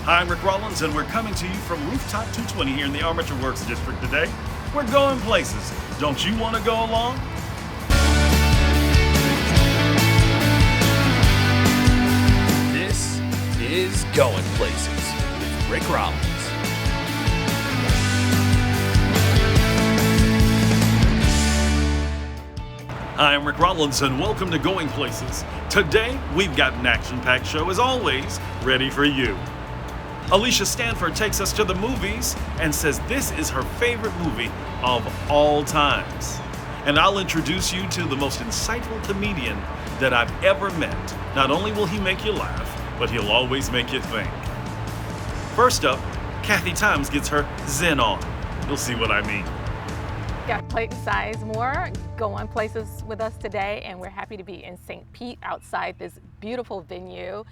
Hi, I'm Ricc Rollins, and we're coming to you from Rooftop 220 here in the Armature Works District today. We're going places. Don't you want to go along? This is Going Places with Ricc Rollins. Hi, I'm Ricc Rollins, and welcome to Going Places. Today, we've got an action-packed show, as always, ready for you. Alicia Stanford takes us to the movies and says this is her favorite movie of all times. And I'll introduce you to the most insightful comedian that I've ever met. Not only will he make you laugh, but he'll always make you think. First up, Kathy Times gets her Zen on. You'll see what I mean. Got Clayton Sizemore going places with us today, and we're happy to be in St. Pete outside this beautiful venue.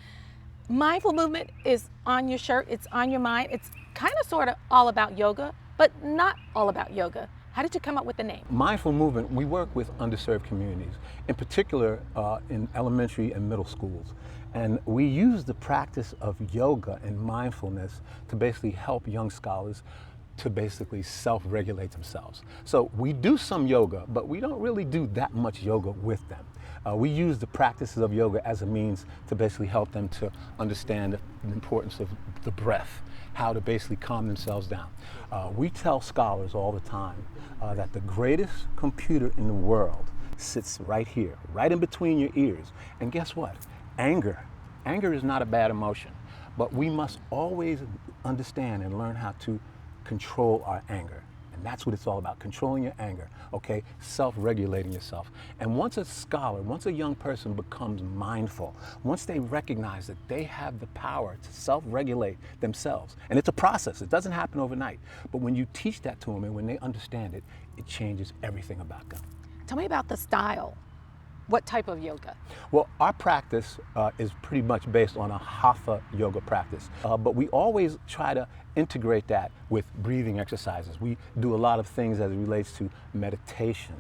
Mindful movement is on your shirt, it's on your mind. It's kind of sort of all about yoga, but not all about yoga. How did you come up with the name? Mindful movement, we work with underserved communities, in particular in elementary and middle schools. And we use the practice of yoga and mindfulness to basically help young scholars to basically self-regulate themselves. So we do some yoga, but we don't really do that much yoga with them. We use the practices of yoga as a means to basically help them to understand the importance of the breath, how to basically calm themselves down. We tell scholars all the time that the greatest computer in the world sits right here, right in between your ears. And guess what? Anger is not a bad emotion, but we must always understand and learn how to control our anger. And that's what it's all about, controlling your anger, okay? Self-regulating yourself. And once a scholar, once a young person becomes mindful, once they recognize that they have the power to self-regulate themselves, and it's a process, it doesn't happen overnight, but when you teach that to them and when they understand it, it changes everything about them. Tell me about the style. What type of yoga? Well, our practice is pretty much based on a hatha yoga practice, but we always try to integrate that with breathing exercises. We do a lot of things as it relates to meditation,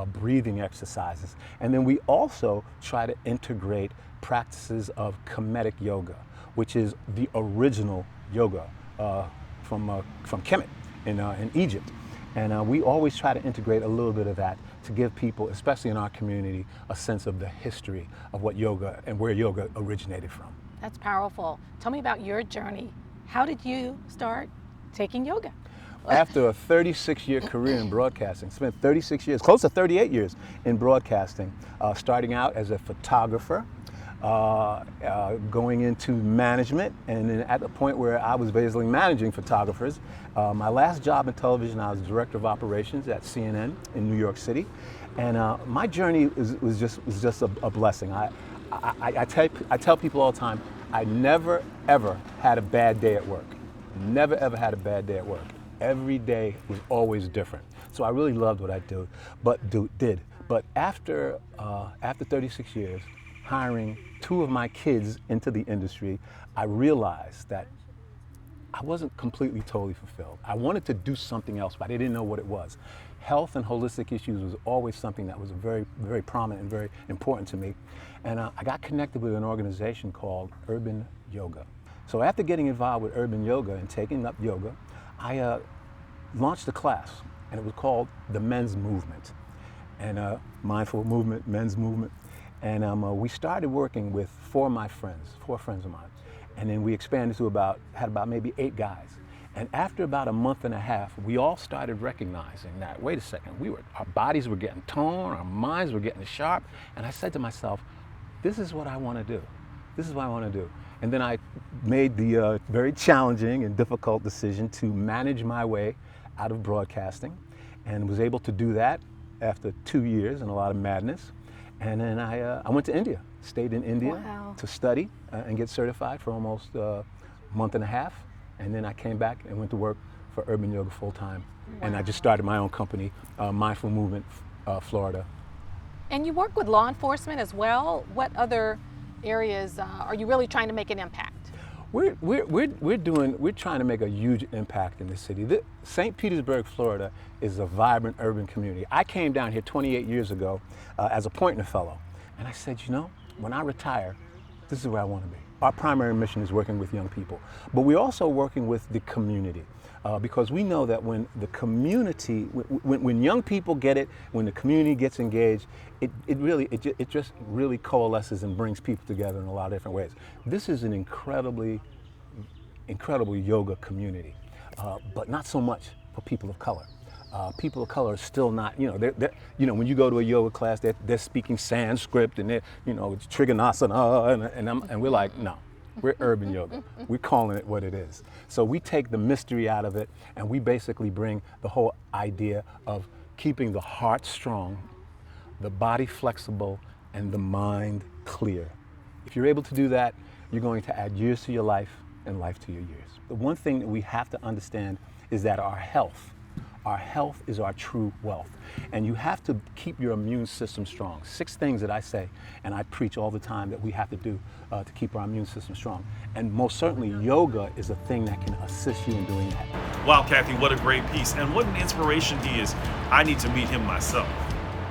breathing exercises, and then we also try to integrate practices of Kemetic yoga, which is the original yoga from Kemet in Egypt. And we always try to integrate a little bit of that to give people, especially in our community, a sense of the history of what yoga and where yoga originated from. That's powerful. Tell me about your journey. How did you start taking yoga? After a 36-year career in broadcasting, spent 36 years, close to 38 years in broadcasting, starting out as a photographer, going into management, and then at the point where I was basically managing photographers. My last job in television, I was director of operations at CNN in New York City, and my journey was just a blessing. I tell people all the time, I never ever had a bad day at work. Never ever had a bad day at work. Every day was always different. So I really loved what I did. But after 36 years, hiring two of my kids into the industry, I realized that I wasn't completely, totally fulfilled. I wanted to do something else, but I didn't know what it was. Health and holistic issues was always something that was very, very prominent and very important to me. And I got connected with an organization called Urban Yoga. So after getting involved with Urban Yoga and taking up yoga, I launched a class, and it was called the Men's Movement. And mindful movement, men's movement. And we started working with four friends of mine. And then we expanded to had about maybe 8 guys. And after about a month and a half, we all started recognizing that, wait a second, our bodies were getting toned, our minds were getting sharp. And I said to myself, this is what I want to do. This is what I want to do. And then I made the very challenging and difficult decision to manage my way out of broadcasting, and was able to do that after 2 years and a lot of madness. And then I went to India, stayed in India. Wow. To study and get certified for almost a month and a half. And then I came back and went to work for Urban Yoga full time. Wow. And I just started my own company, Mindful Movement Florida. And you work with law enforcement as well. What other areas are you really trying to make an impact? We're trying to make a huge impact in this city. St. Petersburg, Florida is a vibrant urban community. I came down here 28 years ago as a Poynter Fellow. And I said, you know, when I retire, this is where I want to be. our primary mission is working with young people, but we're also working with the community. Because we know that when the community, when young people get it, when the community gets engaged, it just really coalesces and brings people together in a lot of different ways. This is an incredible yoga community, but not so much for people of color. People of color are still not, when you go to a yoga class, they're speaking Sanskrit and they're, it's Trikonasana, and we're like, no. We're urban yoga. We're calling it what it is. So we take the mystery out of it and we basically bring the whole idea of keeping the heart strong, the body flexible, and the mind clear. If you're able to do that, you're going to add years to your life and life to your years. The one thing that we have to understand is that our health is our true wealth. And you have to keep your immune system strong. 6 things that I say and I preach all the time that we have to do to keep our immune system strong. And most certainly yoga is a thing that can assist you in doing that. Wow, Kathy, what a great piece and what an inspiration he is. I need to meet him myself.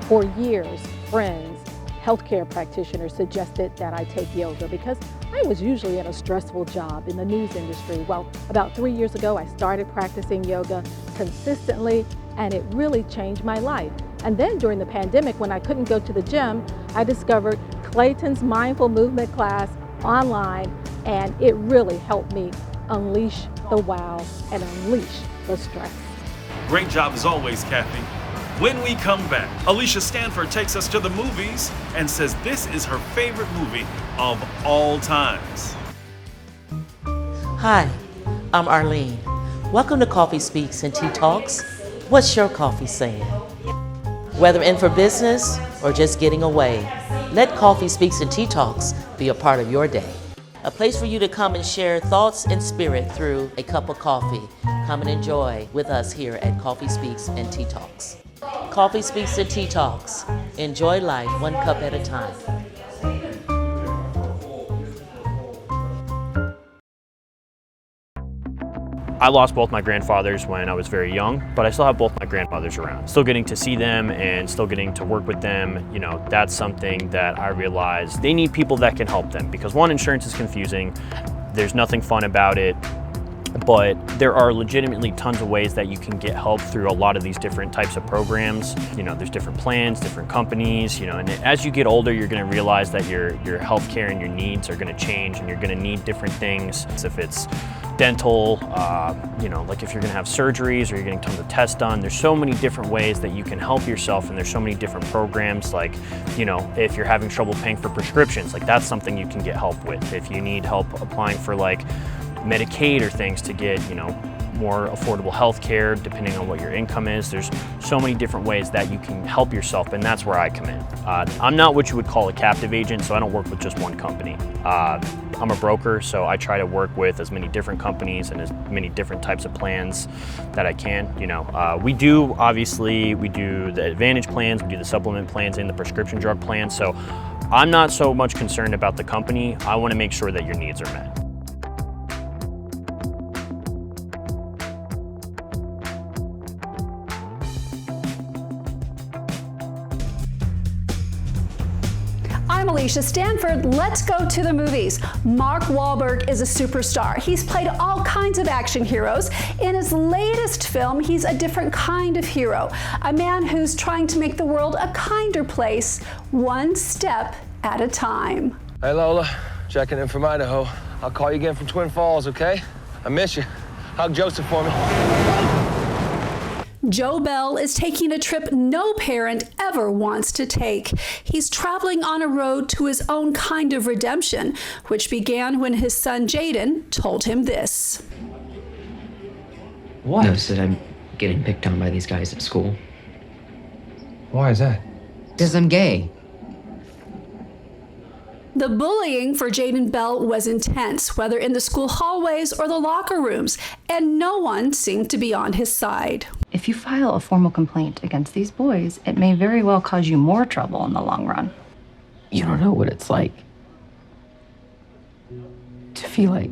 For years, friends, healthcare practitioners suggested that I take yoga because I was usually at a stressful job in the news industry. Well, about 3 years ago, I started practicing yoga consistently, and it really changed my life. And then during the pandemic, when I couldn't go to the gym, I discovered Clayton's mindful movement class online, and it really helped me unleash the wow and unleash the stress. Great job as always, Kathy. When we come back, Alicia Stanford takes us to the movies and says this is her favorite movie of all times. Hi, I'm Arlene. Welcome to Coffee Speaks and Tea Talks. What's your coffee saying? Whether in for business or just getting away, let Coffee Speaks and Tea Talks be a part of your day. A place for you to come and share thoughts and spirit through a cup of coffee. Come and enjoy with us here at Coffee Speaks and Tea Talks. Coffee Speaks and Tea Talks. Enjoy life one cup at a time. I lost both my grandfathers when I was very young, but I still have both my grandfathers around. Still getting to see them and still getting to work with them, that's something that I realize they need people that can help them because one, insurance is confusing. There's nothing fun about it. But there are legitimately tons of ways that you can get help through a lot of these different types of programs. There's different plans, different companies, and as you get older, you're gonna realize that your healthcare and your needs are gonna change and you're gonna need different things. If it's dental, like if you're gonna have surgeries or you're getting tons of tests done, there's so many different ways that you can help yourself and there's so many different programs like, if you're having trouble paying for prescriptions, like that's something you can get help with. If you need help applying for like Medicaid or things to get, more affordable health care depending on what your income is. There's so many different ways that you can help yourself, and that's where I come in. I'm not what you would call a captive agent, so I don't work with just one company. I'm a broker, so I try to work with as many different companies and as many different types of plans that I can. We do the Advantage plans, we do the supplement plans and the prescription drug plans, so I'm not so much concerned about the company. I want to make sure that your needs are met. I'm Alicia Stanford. Let's go to the movies. Mark Wahlberg is a superstar. He's played all kinds of action heroes. In his latest film, he's a different kind of hero, a man who's trying to make the world a kinder place, one step at a time. Hey Lola, checking in from Idaho. I'll call you again from Twin Falls, okay? I miss you. Hug Joseph for me. Joe Bell is taking a trip no parent ever wants to take. He's traveling on a road to his own kind of redemption, which began when his son Jaden told him this. What? Notice that I'm getting picked on by these guys at school. Why is that? Because I'm gay. The bullying for Jaden Bell was intense, whether in the school hallways or the locker rooms, and no one seemed to be on his side. If you file a formal complaint against these boys, it may very well cause you more trouble in the long run. You don't know what it's like to feel like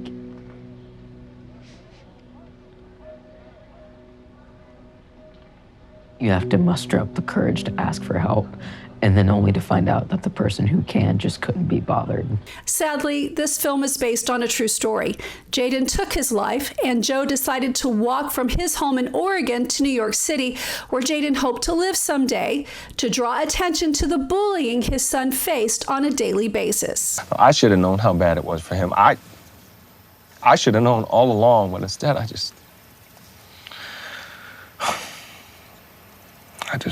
You have to muster up the courage to ask for help, and then only to find out that the person who can just couldn't be bothered. Sadly, this film is based on a true story. Jaden took his life, and Joe decided to walk from his home in Oregon to New York City, where Jaden hoped to live someday, to draw attention to the bullying his son faced on a daily basis. I should have known how bad it was for him. I should have known all along, but instead I just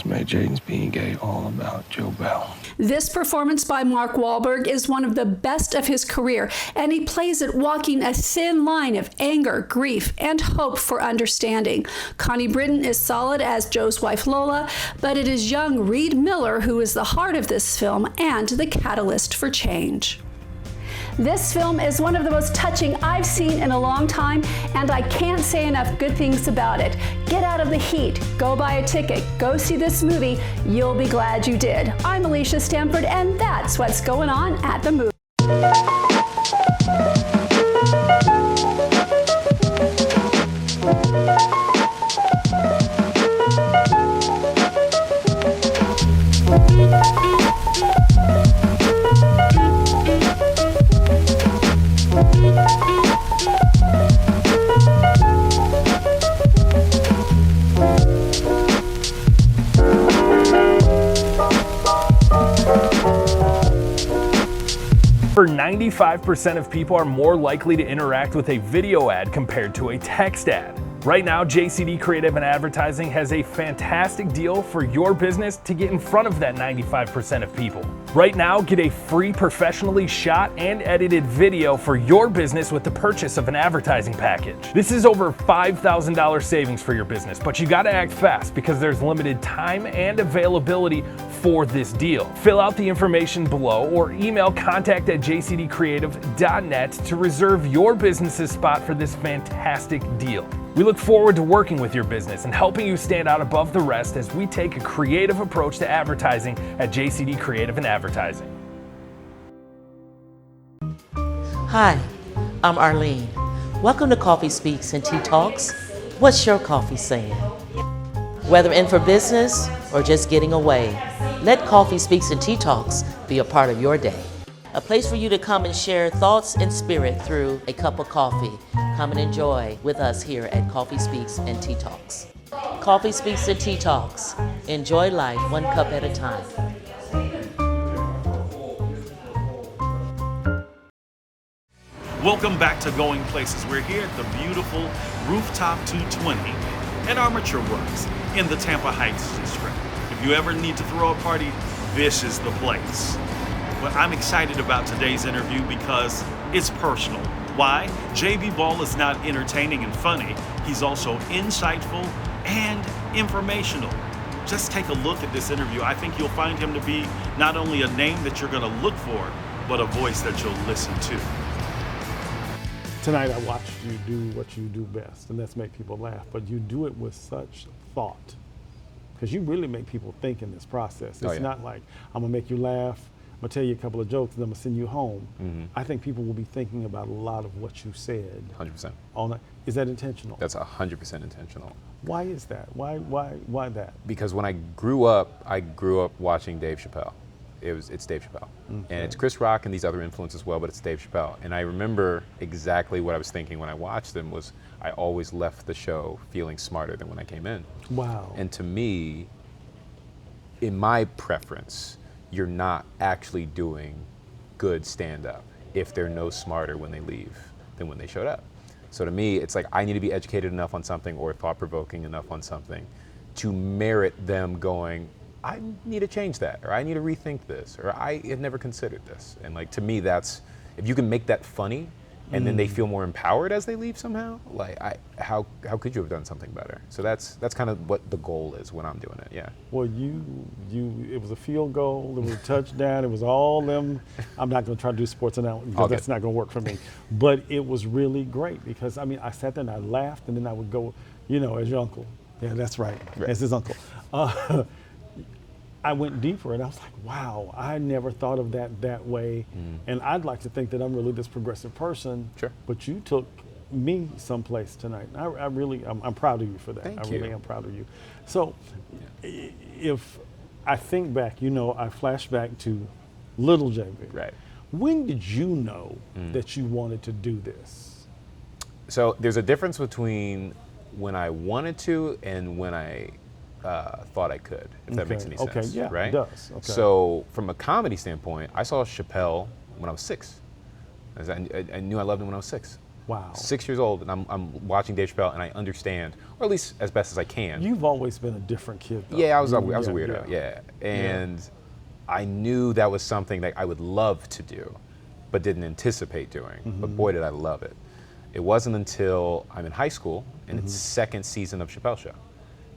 made Jaden's being gay all about Joe Bell. This performance by Mark Wahlberg is one of the best of his career, and he plays it walking a thin line of anger, grief, and hope for understanding. Connie Britton is solid as Joe's wife Lola, but it is young Reed Miller who is the heart of this film and the catalyst for change. This film is one of the most touching I've seen in a long time, and I can't say enough good things about it. Get out of the heat, go buy a ticket, go see this movie. You'll be glad you did. I'm Alicia Stanford, and that's what's going on at the movie. For 95% of people are more likely to interact with a video ad compared to a text ad. Right now, JCD Creative and Advertising has a fantastic deal for your business to get in front of that 95% of people. Right now, get a free professionally shot and edited video for your business with the purchase of an advertising package. This is over $5,000 savings for your business, but you gotta act fast because there's limited time and availability for this deal. Fill out the information below or email contact@jcdcreative.net to reserve your business's spot for this fantastic deal. We look forward to working with your business and helping you stand out above the rest as we take a creative approach to advertising at JCD Creative and Advertising. Hi, I'm Arlene. Welcome to Coffee Speaks and Tea Talks. What's your coffee saying? Whether in for business or just getting away, let Coffee Speaks and Tea Talks be a part of your day. A place for you to come and share thoughts and spirit through a cup of coffee. Come and enjoy with us here at Coffee Speaks and Tea Talks. Coffee Speaks and Tea Talks. Enjoy life one cup at a time. Welcome back to Going Places. We're here at the beautiful Rooftop 220 at Armature Works in the Tampa Heights district. If you ever need to throw a party, this is the place. But I'm excited about today's interview because it's personal. Why? JB Ball is not entertaining and funny. He's also insightful and informational. Just take a look at this interview. I think you'll find him to be not only a name that you're going to look for, but a voice that you'll listen to. Tonight I watched you do what you do best, and that's make people laugh, but you do it with such thought. Because you really make people think in this process. It's not like, I'm gonna make you laugh, I'm gonna tell you a couple of jokes, and I'm gonna send you home. I think people will be thinking about a lot of what you said. 100%. All night. Is that intentional? That's 100% intentional. Why is that? Why that? Because when I grew up watching Dave Chappelle. It's Dave Chappelle. And it's Chris Rock and these other influences as well, but it's Dave Chappelle. And I remember exactly what I was thinking when I watched them was I always left the show feeling smarter than when I came in. Wow. And to me, in my preference, you're not actually doing good stand-up if they're no smarter when they leave than when they showed up. So to me, it's like I need to be educated enough on something or thought-provoking enough on something to merit them going, I need to change that, or I need to rethink this, or I had never considered this. And like, to me, that's, if you can make that funny and then they feel more empowered as they leave somehow, like how could you have done something better? So that's kind of what the goal is when I'm doing it, yeah. Well, it was a field goal, it was a touchdown, it was all them. I'm not gonna try to do sports analogy because that's not gonna work for me. But it was really great because, I mean, I sat there and I laughed and then I would go, as your uncle. Yeah, that's right, as his uncle. I went deeper and I was like, wow, I never thought of that way. And I'd like to think that I'm really this progressive person. Sure. But you took, me someplace tonight. I'm proud of you for that. Thank I you. really am proud of you. So, if I think back, I flash back to little JB. Right. When did you know that you wanted to do this? So there's a difference between when I wanted to and when I thought I could, if that makes any sense. Okay, yeah, right? it does. Okay. So from a comedy standpoint, I saw Chappelle when I was 6. I knew I loved him when I was 6. Wow. 6 years old, and I'm watching Dave Chappelle, and I understand, or at least as best as I can. You've always been a different kid, though. Yeah, I was a weirdo, yeah. And I knew that was something that I would love to do, but didn't anticipate doing. But boy, did I love it. It wasn't until I'm in high school, and it's second season of Chappelle Show.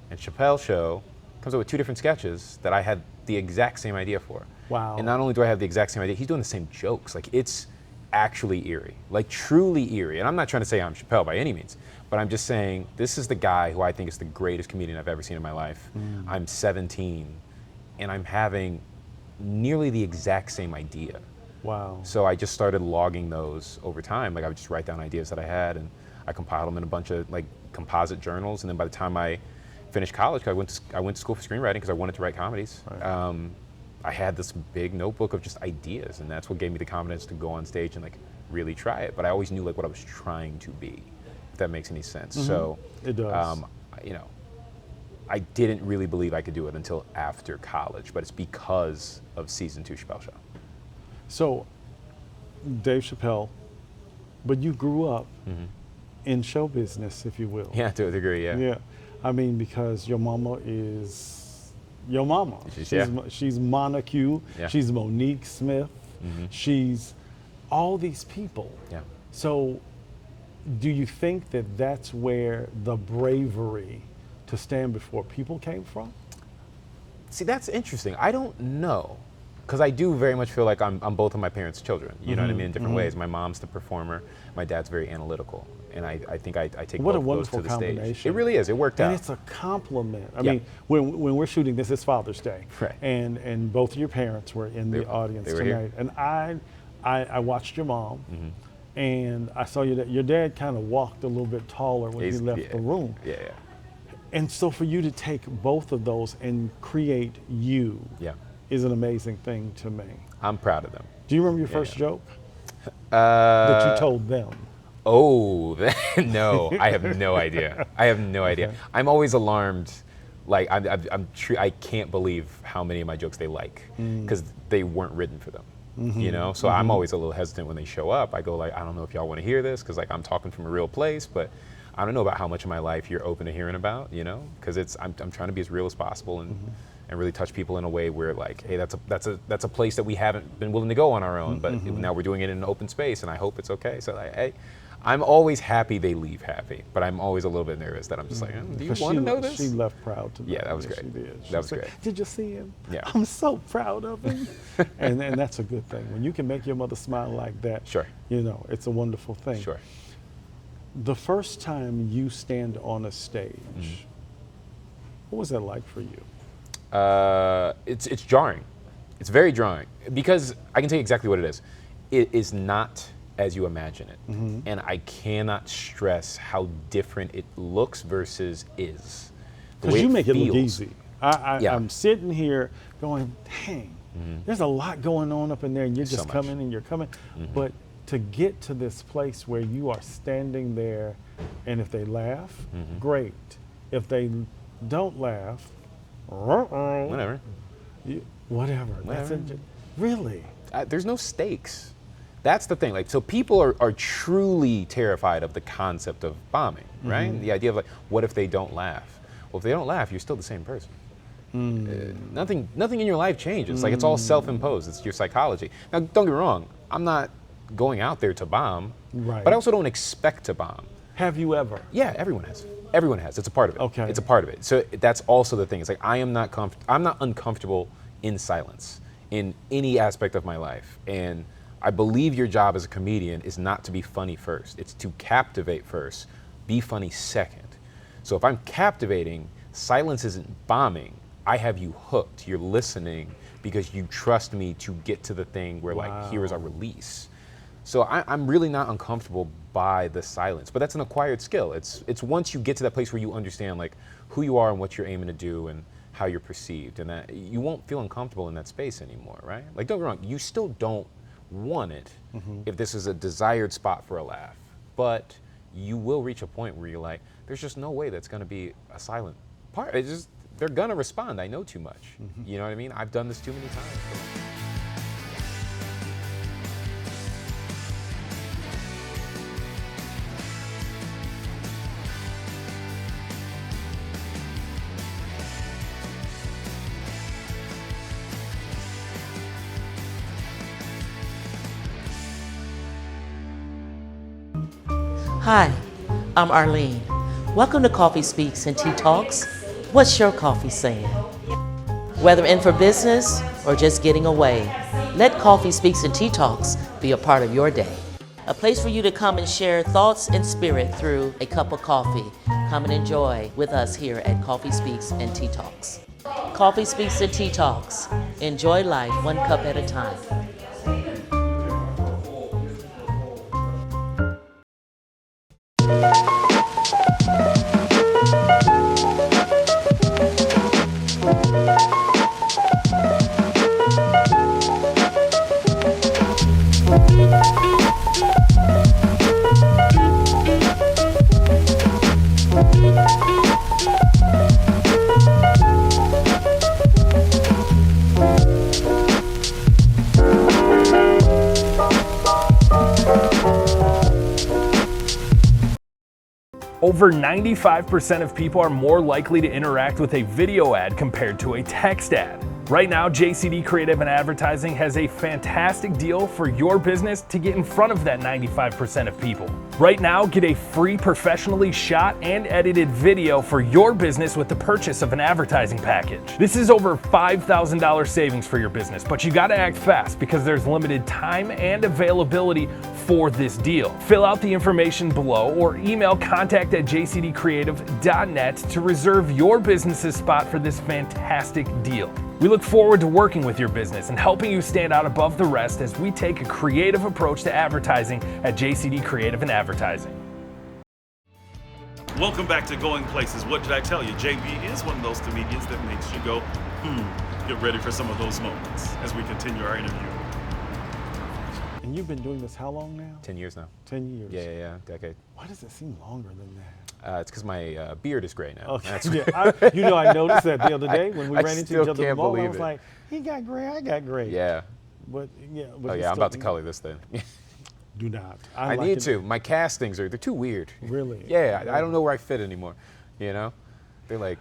And Chappelle Show comes up with 2 different sketches that I had the exact same idea for. Wow. And not only do I have the exact same idea, he's doing the same jokes. Like, it's actually eerie, like truly eerie. And I'm not trying to say I'm Chappelle by any means, but I'm just saying this is the guy who I think is the greatest comedian I've ever seen in my life. I'm 17, and I'm having nearly the exact same idea. Wow. So I just started logging those over time. Like, I would just write down ideas that I had, and I compiled them in a bunch of like composite journals. And then by the time I finished college, I went to school for screenwriting because I wanted to write comedies. Right. I had this big notebook of just ideas, and that's what gave me the confidence to go on stage and like really try it. But I always knew like what I was trying to be, if that makes any sense. So it does. I didn't really believe I could do it until after college, but it's because of season 2 Chappelle Show. So, Dave Chappelle, but you grew up in show business, if you will. Yeah, to a degree, yeah. Yeah, I mean, because your mama is your mama. She's Montague. Yeah. She's Monique Smith. She's all these people. Yeah. So, do you think that that's where the bravery to stand before people came from? See, that's interesting. I don't know. Because I do very much feel like I'm both of my parents' children. You know what I mean? In different ways. My mom's the performer. My dad's very analytical. And I think I take both of those to the stage. It really is. It worked out. And it's a compliment. I mean, when we're shooting this, it's Father's Day. Right. And both of your parents were in the audience tonight. Here. And I watched your mom. And I saw your dad kind of walked a little bit taller when he left the room. Yeah. And so for you to take both of those and create you is an amazing thing to me. I'm proud of them. Do you remember your first joke that you told them? Oh, no, I have no idea. I have no idea. I'm always alarmed. Like, I can't believe how many of my jokes they like, because they weren't written for them. You know, so I'm always a little hesitant when they show up. I go like, I don't know if y'all want to hear this, because like I'm talking from a real place, but I don't know about how much of my life you're open to hearing about. You know, because I'm trying to be as real as possible and really touch people in a way where like, hey, that's a place that we haven't been willing to go on our own, but now we're doing it in an open space, and I hope it's okay. So like, hey, I'm always happy they leave happy, but I'm always a little bit nervous that I'm just like, do you want to know this? She left proud to know. Yeah, that was great. She did. That was great. Did you see him? Yeah. I'm so proud of him. and that's a good thing. When you can make your mother smile like that, sure. You know, it's a wonderful thing. Sure. The first time you stand on a stage, what was that like for you? It's jarring. It's very jarring, because I can tell you exactly what it is. It is not as you imagine it. And I cannot stress how different it looks versus is. Because you make it look easy. I'm sitting here going, dang, there's a lot going on up in there, and you're just coming and you're coming. But to get to this place where you are standing there, and if they laugh, great. If they don't laugh, whatever. Whatever. That's it. Really? There's no stakes. That's the thing. Like, so people are truly terrified of the concept of bombing, right? The idea of like, what if they don't laugh? Well, if they don't laugh, you're still the same person. Nothing in your life changes. Like, it's all self-imposed. It's your psychology. Now, don't get me wrong. I'm not going out there to bomb, but I also don't expect to bomb. Have you ever? Yeah, everyone has. Everyone has. It's a part of it. Okay. It's a part of it. So that's also the thing. It's like, I'm not uncomfortable in silence in any aspect of my life. And I believe your job as a comedian is not to be funny first. It's to captivate first, be funny second. So if I'm captivating, silence isn't bombing. I have you hooked. You're listening because you trust me to get to the thing where like, here is our release. So I'm really not uncomfortable by the silence. But that's an acquired skill. It's once you get to that place where you understand like who you are and what you're aiming to do and how you're perceived, and that you won't feel uncomfortable in that space anymore, right? Like, don't get me wrong, you still don't want it if this is a desired spot for a laugh, but you will reach a point where you're like, there's just no way that's going to be a silent part. It's just, they're going to respond. I know too much. You know what I mean? I've done this too many times. Hi, I'm Arlene. Welcome to Coffee Speaks and Tea Talks. What's your coffee saying? Whether in for business or just getting away, let Coffee Speaks and Tea Talks be a part of your day. A place for you to come and share thoughts and spirit through a cup of coffee. Come and enjoy with us here at Coffee Speaks and Tea Talks. Coffee Speaks and Tea Talks. Enjoy life one cup at a time. Over 95% of people are more likely to interact with a video ad compared to a text ad. Right now, JCD Creative and Advertising has a fantastic deal for your business to get in front of that 95% of people. Right now, get a free professionally shot and edited video for your business with the purchase of an advertising package. This is over $5,000 savings for your business, but you gotta act fast because there's limited time and availability for this deal. Fill out the information below or email contact@jcdcreative.net to reserve your business's spot for this fantastic deal. We look forward to working with your business and helping you stand out above the rest as we take a creative approach to advertising at JCD Creative and Advertising. Welcome back to Going Places. What did I tell you? JB is one of those comedians that makes you go, get ready for some of those moments as we continue our interview. And you've been doing this how long now? 10 years now. 10 years? Yeah, decade. Why does it seem longer than that? It's because my beard is gray now. Okay. Yeah, I noticed that the other day when we ran into each other in the mall. I was like, he got gray, I got gray. Yeah. But I'm about to color this thing. Do not. I need to. My castings they're too weird. Really? Yeah, I don't know where I fit anymore. You know, they're like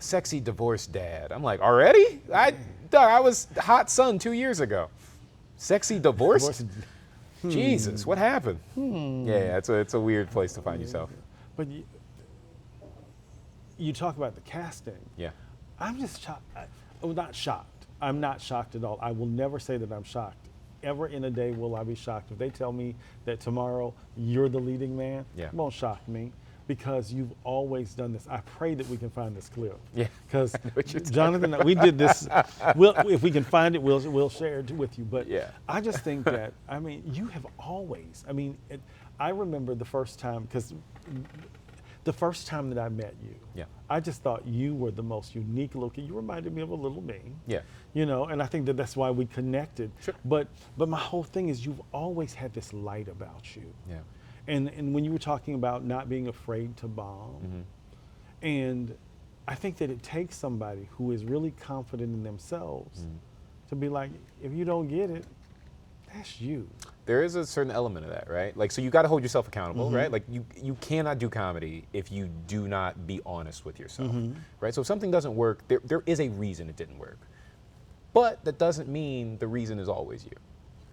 sexy divorced dad. I'm like, already? I was hot son 2 years ago. Sexy divorced? Jesus, what happened? Yeah, it's a weird place to find yourself. But you talk about the casting. Yeah. I'm just shocked. I'm not shocked. I'm not shocked at all. I will never say that I'm shocked. Ever in a day will I be shocked. If they tell me that tomorrow you're the leading man, it won't shock me because you've always done this. I pray that we can find this clip. Yeah. Because Jonathan, we did this. If we can find it, we'll share it with you. But I just think that, you have always, I remember the first time, because the first time that I met you, I just thought you were the most unique looking. You reminded me of a little me. Yeah. And I think that's why we connected. Sure. But my whole thing is you've always had this light about you. Yeah. And when you were talking about not being afraid to bomb, and I think that it takes somebody who is really confident in themselves to be like, if you don't get it, that's you. There is a certain element of that, right? Like, so you got to hold yourself accountable, right? Like, you cannot do comedy if you do not be honest with yourself, right? So if something doesn't work, there is a reason it didn't work. But that doesn't mean the reason is always you.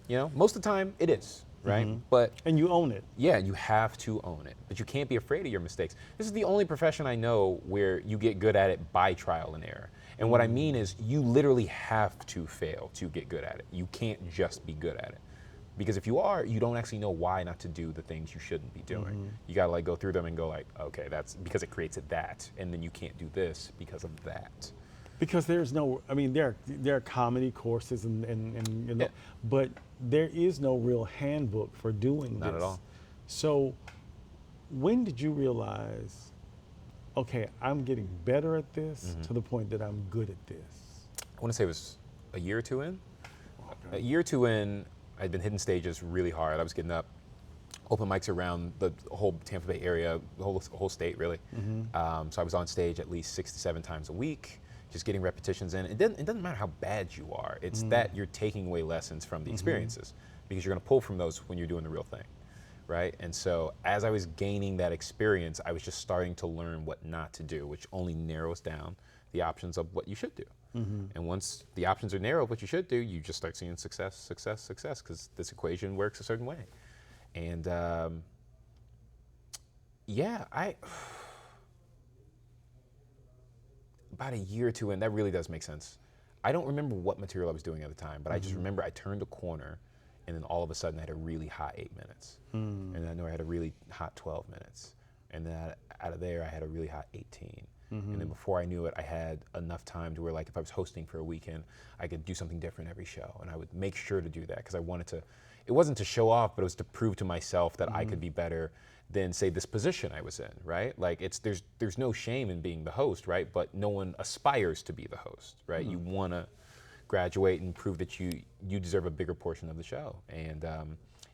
You know, most of the time it is, right? And you own it. Yeah, you have to own it. But you can't be afraid of your mistakes. This is the only profession I know where you get good at it by trial and error. And what I mean is you literally have to fail to get good at it. You can't just be good at it. Because if you are, you don't actually know why not to do the things you shouldn't be doing. You gotta go through them and go like, okay, that's because it creates that, and then you can't do this because of that. Because there's no, there are comedy courses but there is no real handbook for doing this. Not at all. So when did you realize, okay, I'm getting better at this to the point that I'm good at this? I want to say it was a year or two in. Okay. A year or two in, I'd been hitting stages really hard. I was getting up open mics around the whole Tampa Bay area, the whole state, really. So I was on stage at least 6 to 7 times a week, just getting repetitions in. It doesn't matter how bad you are. It's that you're taking away lessons from the experiences, because you're going to pull from those when you're doing the real thing, right? And so as I was gaining that experience, I was just starting to learn what not to do, which only narrows down the options of what you should do. And once the options are narrow of what you should do, you just start seeing success, success, success, because this equation works a certain way. And yeah, about a year or two in, that really does make sense. I don't remember what material I was doing at the time, but I just remember I turned a corner, and then all of a sudden I had a really hot 8 minutes. And then I know I had a really hot 12 minutes. And then out of there, I had a really hot 18. And then before I knew it, I had enough time to where, like, if I was hosting for a weekend, I could do something different every show. And I would make sure to do that, because I wanted to, it wasn't to show off, but it was to prove to myself that I could be better than, say, this position I was in, right? Like, there's no shame in being the host, right? But no one aspires to be the host, right? You want to graduate and prove that you deserve a bigger portion of the show. And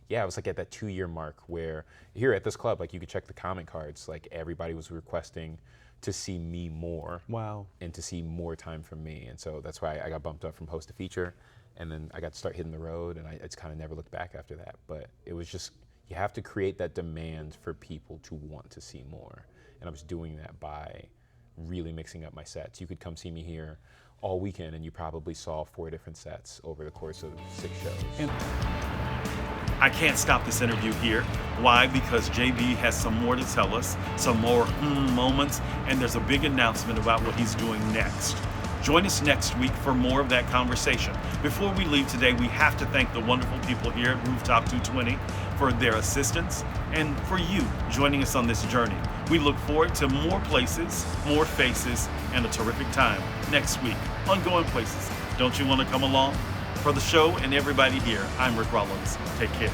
yeah, I was like at that 2-year mark where here at this club, like, you could check the comment cards, like everybody was requesting to see me more. Wow. And to see more time from me. And so that's why I got bumped up from host to feature. And then I got to start hitting the road, and I just kind of never looked back after that. But it was just, you have to create that demand for people to want to see more. And I was doing that by really mixing up my sets. You could come see me here all weekend, and you probably saw 4 different sets over the course of 6 shows. I can't stop this interview here. Why? Because JB has some more to tell us, some more moments, and there's a big announcement about what he's doing next. Join us next week for more of that conversation. Before we leave today, we have to thank the wonderful people here at Rooftop 220 for their assistance and for you joining us on this journey. We look forward to more places, more faces, and a terrific time next week on Goin Places. Don't you want to come along? For the show and everybody here, I'm Ricc Rollins. Take care.